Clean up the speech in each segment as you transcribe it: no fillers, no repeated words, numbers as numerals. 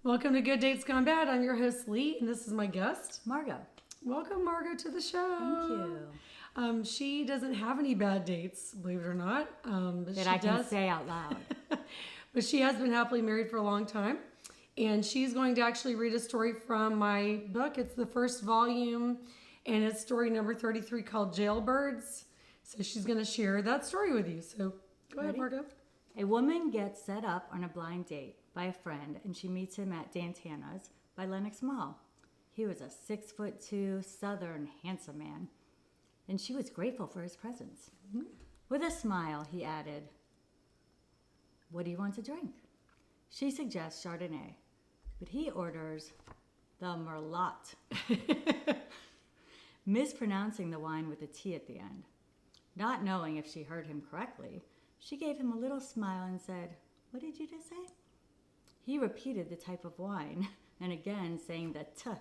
Welcome to Good Dates Gone Bad. I'm your host, Lee, and this is my guest. Margo. Welcome, Margo, to the show. Thank you. She doesn't have any bad dates, believe it or not. But That she I can does. say out loud. But she has been happily married for a long time. And she's going to actually read a story from my book. It's the first volume, and it's story number 33 called Jailbirds. So she's going to share that story with you. So go ahead, Ready? Margo. A woman gets set up on a blind date by a friend, and she meets him at Dantana's by Lenox Mall. He was a 6'2" Southern handsome man, and she was grateful for his presence. Mm-hmm. With a smile, he added, "What do you want to drink?" She suggests Chardonnay, but he orders the Merlot, mispronouncing the wine with a T at the end. Not knowing if she heard him correctly, she gave him a little smile and said, "What did you just say?" He repeated the type of wine, and again saying the T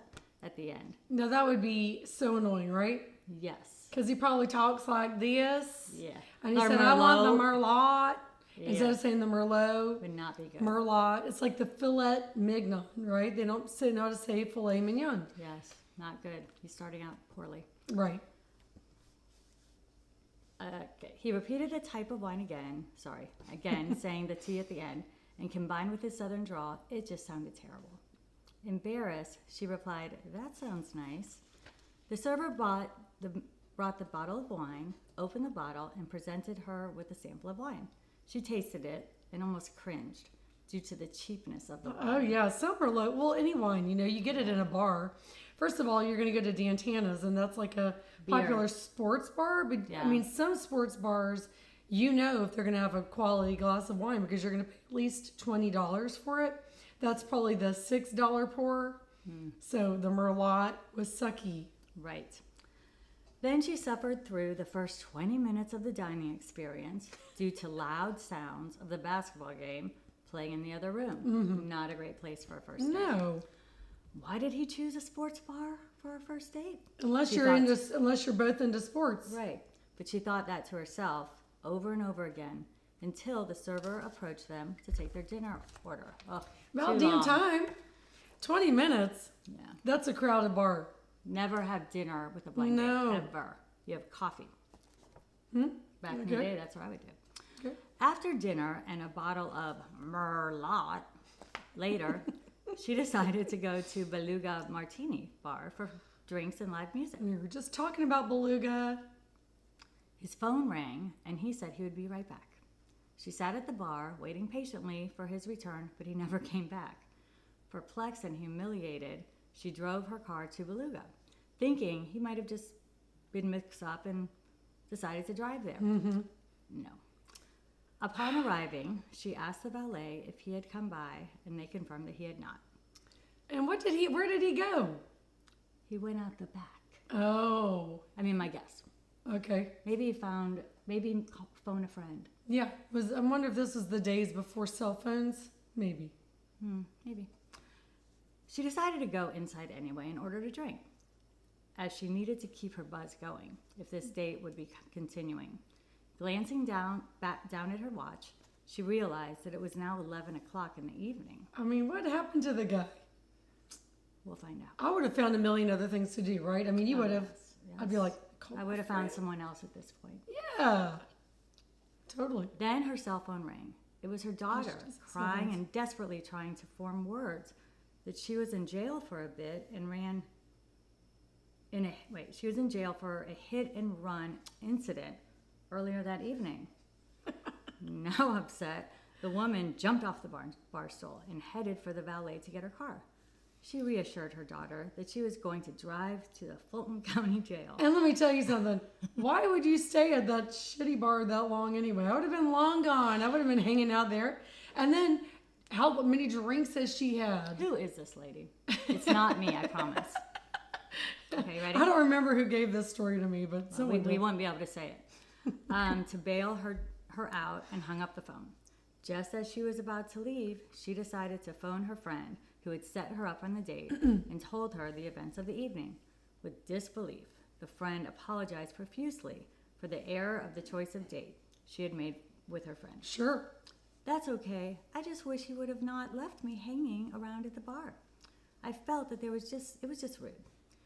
at the end. Now that would be so annoying, right? Yes. Because he probably talks like this. Yeah. And he Or said, I want the Merlot. Merlot. Instead of saying the Merlot. Would not be good. Merlot. It's like the filet mignon, right? They don't know how to say filet mignon. Yes, not good. He's starting out poorly. Right. Okay. He repeated the type of wine again, saying the T at the end, and combined with his southern drawl, it just sounded terrible. Embarrassed, she replied, "That sounds nice." The server brought the bottle of wine, opened the bottle, and presented her with a sample of wine. She tasted it and almost cringed due to the cheapness of the wine. Oh, yeah. Some Merlot. Well, any wine, you get it in a bar. First of all, you're going to go to Dantana's, and that's like a popular sports bar. But, Yeah. I mean, some sports bars, if they're going to have a quality glass of wine because you're going to pay at least $20 for it. That's probably the $6 pour. So the Merlot was sucky. Right. Then she suffered through the first 20 minutes of the dining experience due to loud sounds of the basketball game playing in the other room. Mm-hmm. Not a great place for a first date. No. Why did he choose a sports bar for a first date? Unless you're both into sports. Right. But she thought that to herself over and over again until the server approached them to take their dinner order. Oh, About too damn long. time. 20 minutes. Yeah. That's a crowded bar. Never have dinner with a blind No. date, ever. You have coffee. Back in the day, that's what I would do. Okay. After dinner and a bottle of Merlot later, she decided to go to Beluga Martini Bar for drinks and live music. We were just talking about Beluga. His phone rang, and he said he would be right back. She sat at the bar, waiting patiently for his return, but he never came back. Perplexed and humiliated, she drove her car to Beluga, thinking he might have just been mixed up and decided to drive there. Mm-hmm. No. Upon arriving, she asked the valet if he had come by, and they confirmed that he had not. And where did he go? He went out the back. Oh. My guess. Okay. Maybe he phoned a friend. Yeah. I wonder if this was the days before cell phones. Maybe. Maybe. She decided to go inside anyway and ordered a drink, as she needed to keep her buzz going if this date would be continuing. Glancing down at her watch, she realized that it was now 11 o'clock in the evening. What happened to the guy? We'll find out. I would have found a million other things to do, right? You would have. Yes. I'd be like, I would have found someone else at this point. Yeah. Totally. Then her cell phone rang. It was her daughter, Jesus, crying yes. and desperately trying to form words that she was in jail for a bit and she was in jail for a hit and run incident earlier that evening. Now upset, the woman jumped off the bar stool and headed for the valet to get her car. She reassured her daughter that she was going to drive to the Fulton County Jail. And let me tell you something. Why would you stay at that shitty bar that long anyway? I would have been long gone. I would have been hanging out there. And then, how many drinks has she had? Who is this lady? It's not me, I promise. Okay, ready? I don't remember who gave this story to me, but someone we won't be able to say it. To bail her out and hung up the phone. Just as she was about to leave, she decided to phone her friend who had set her up on the date and told her the events of the evening. With disbelief, the friend apologized profusely for the error of the choice of date she had made with her friend. Sure. That's okay. I just wish he would have not left me hanging around at the bar. I felt that it was just rude,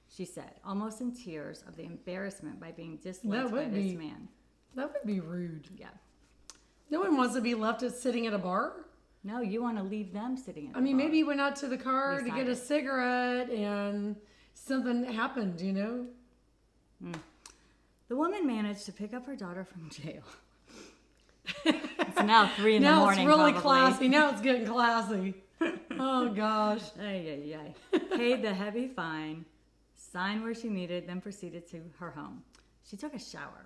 she said, almost in tears of the embarrassment by being disliked by this man. That would be rude. Yeah. No one wants to be left sitting at a bar. No, you want to leave them sitting at the bar. Maybe he went out to the car to get a cigarette and something happened, you know? The woman managed to pick up her daughter from jail. It's now 3 in the morning. Now it's really probably. classy. Now it's getting classy. Oh, gosh. Paid the heavy fine, signed where she needed, then proceeded to her home. She took a shower,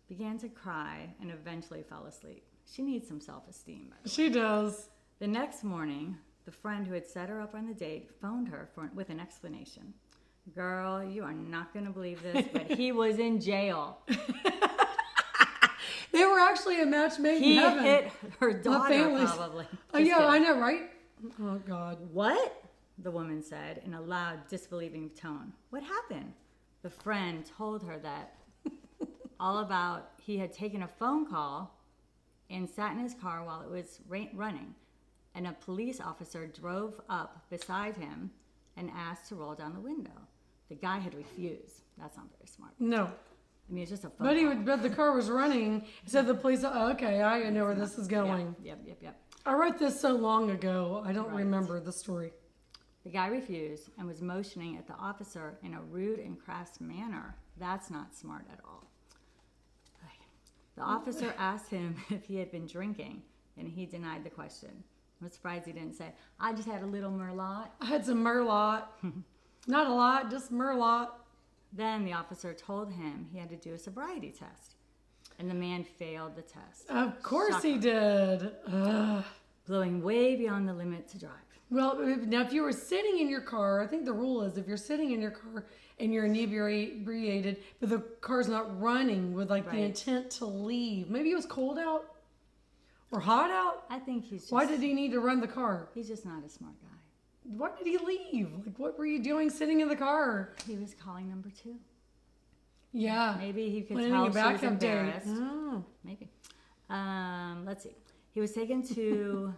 began to cry, and eventually fell asleep. She needs some self-esteem, by the way. She does. The next morning, the friend who had set her up on the date phoned her with an explanation. Girl, you are not going to believe this, but he was in jail. They were actually a match made in heaven. He hit her daughter, probably. Oh, yeah, I know, right? Oh, God. What? The woman said in a loud, disbelieving tone. What happened? The friend told her that all about he had taken a phone call and sat in his car while it was running, and a police officer drove up beside him and asked to roll down the window. The guy had refused. That's not very smart. No. It's just a phone call. But the car was running. So the police, okay, I know where this is going. Yep. I wrote this so long ago, I don't remember the story. The guy refused and was motioning at the officer in a rude and crass manner. That's not smart at all. The officer asked him if he had been drinking, and he denied the question. I'm surprised he didn't say, I just had a little Merlot. I had some Merlot. Not a lot, just Merlot. Then the officer told him he had to do a sobriety test, and the man failed the test. Of course he did. Ugh. Blowing way beyond the limit to drive. Well, now if you were sitting in your car, I think the rule is if you're sitting in your car and you're inebriated, but the car's not running with the intent to leave. Maybe it was cold out or hot out. I think he's just... Why did he need to run the car? He's just not a smart guy. Why did he leave? What were you doing sitting in the car? He was calling number 2. Yeah. Maybe he could tell she was embarrassed. Oh. Maybe. Let's see. He was taken to...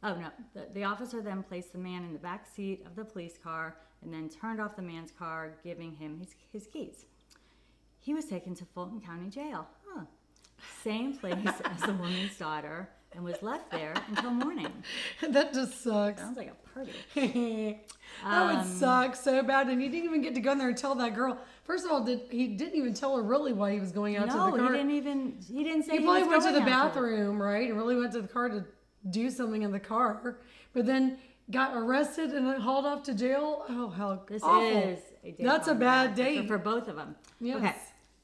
Oh, no. The officer then placed the man in the back seat of the police car and then turned off the man's car, giving him his keys. He was taken to Fulton County Jail. Same place as the woman's daughter, and was left there until morning. That just sucks. Sounds like a party. That would suck so bad. And he didn't even get to go in there and tell that girl. First of all, he didn't even tell her really why he was going out to the car. No, he didn't say he probably went to the bathroom, right? And really went to the car to do something in the car. But then got arrested and then hauled off to jail. Oh, how this awful. Is a date. That's a bad date. For both of them. Yes. Okay,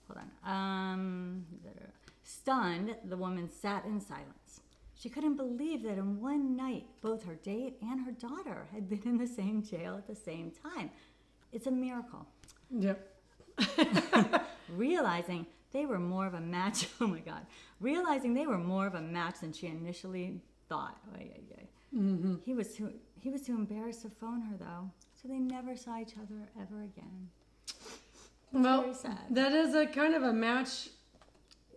hold on. Stunned, the woman sat in silence. She couldn't believe that in one night, both her date and her daughter had been in the same jail at the same time. It's a miracle. Yep. Realizing they were more of a match, oh my God. Realizing they were more of a match than she initially thought. Mm-hmm. He was too embarrassed to phone her, though, so they never saw each other ever again. Well, very sad. That is a kind of a match,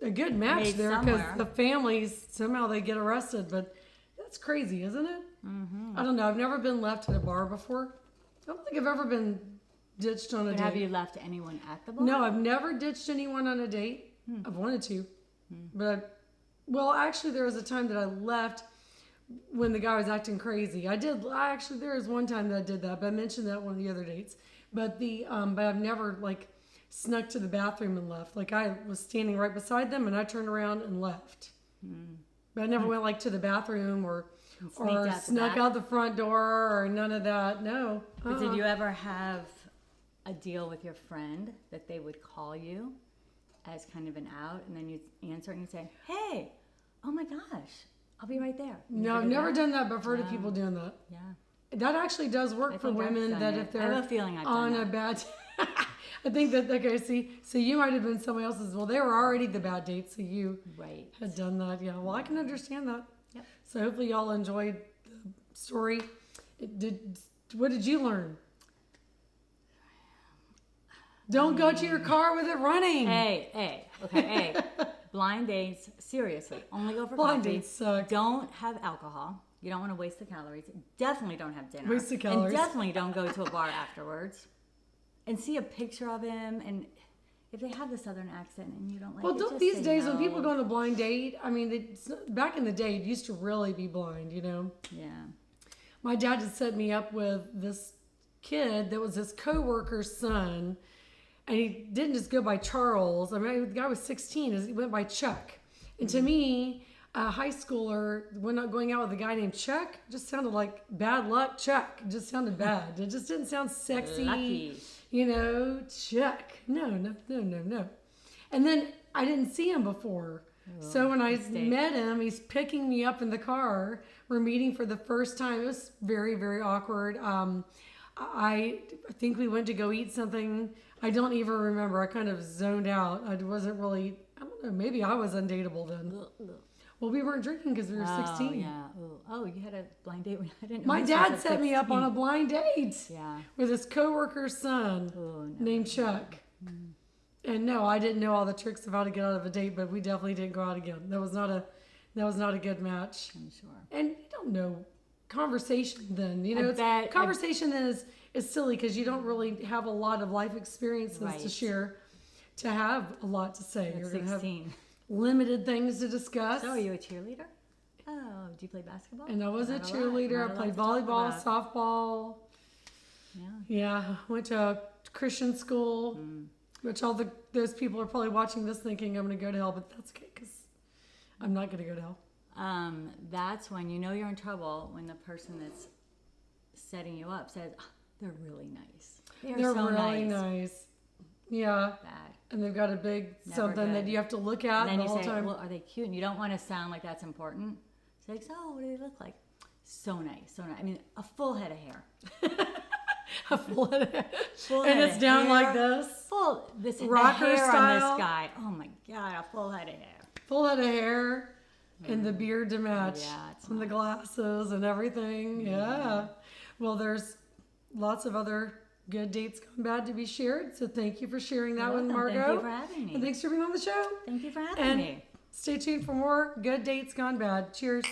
a good match there, because the families, somehow they get arrested, but that's crazy, isn't it? Mm-hmm. I don't know. I've never been left at a bar before. I don't think I've ever been ditched on a date. Have you left anyone at the bar? No, I've never ditched anyone on a date. I've wanted to. But, actually, there was a time that I left when the guy was acting crazy. There was one time that I did that, but I mentioned that one of the other dates. But but I've never, snuck to the bathroom and left. I was standing right beside them, and I turned around and left. But I never went, to the bathroom or snuck out the front door or none of that. No. But did you ever have a deal with your friend that they would call you as kind of an out, and then you'd answer and you'd say, hey, oh my gosh, I'll be right there? No, I've never done that, but I've heard of people doing that. Yeah. That actually does work for women that if they're I have a feeling I've on done a that. bad... I think that, okay, so you might have been somebody else's. Well, they were already the bad date, so you had done that. Yeah, well, I can understand that. Yep. So hopefully y'all enjoyed the story. What did you learn? Don't go to your car with it running. Hey, okay, blind dates, seriously, only go for Blind coffee. dates suck. Don't have alcohol. You don't want to waste the calories. Definitely don't have dinner. Waste the calories. And definitely don't go to a bar afterwards. And see a picture of him, and if they have the southern accent and you don't like Well, it, don't just these say days no. when people go on a blind date, I mean, back in the day, it used to really be blind, you know? Yeah. My dad had set me up with this kid that was his coworker's son, and he didn't just go by Charles. I mean, the guy was 16, he went by Chuck. And to me, a high schooler, when not going out with a guy named Chuck, just sounded like bad luck Chuck. It just sounded bad. It just didn't sound sexy. Lucky. You know, Chuck. No. And then I didn't see him before. So when I met him, he's picking me up in the car. We're meeting for the first time. It was very, very awkward. I think we went to go eat something. I don't even remember. I kind of zoned out. I wasn't really, I don't know, maybe I was undateable then. Well, we weren't drinking because we were 16. Oh, yeah. Oh, you had a blind date when I didn't know. My this was dad at set me up 16. on a blind date Yeah. with his coworker's son Oh, no. named Chuck. And no, I didn't know all the tricks of how to get out of a date, but we definitely didn't go out again. That was not a good match. I'm sure. And you don't know conversation then. You know, bet- conversation then is silly because you don't really have a lot of life experiences to Right. share to have a lot to say. At You're going to have 16. limited things to discuss. So, are you a cheerleader? Oh, do you play basketball? And I was a Not lot. cheerleader. Not I a played lot to talk volleyball, about. softball. Yeah. Yeah, went to a Christian school, which those people are probably watching this thinking I'm going to go to hell, but that's okay because I'm not going to go to hell. That's when you know you're in trouble when the person that's setting you up says, "Oh, they're really nice. They're so really nice. Yeah. Bad. And they've got a big Never something that good. you have to look at And then the you whole say, time. well, are they cute? And you don't want to sound like that's important. It's like, so what do they look like? So nice, so nice. I mean, a full head of hair. A full head of hair. Full And head it's of down hair. like this. Full, this Rocker the hair style. on this guy. Oh my God, a full head of hair. Full head of hair and the beard to match. Yeah, it's and the glasses and everything. Yeah. Well, there's lots of other good dates gone bad to be shared. So thank you for sharing that You're with welcome. Margo. Thank you for having me. And thanks for being on the show. Thank you for having And me. stay tuned for more good dates gone bad. Cheers.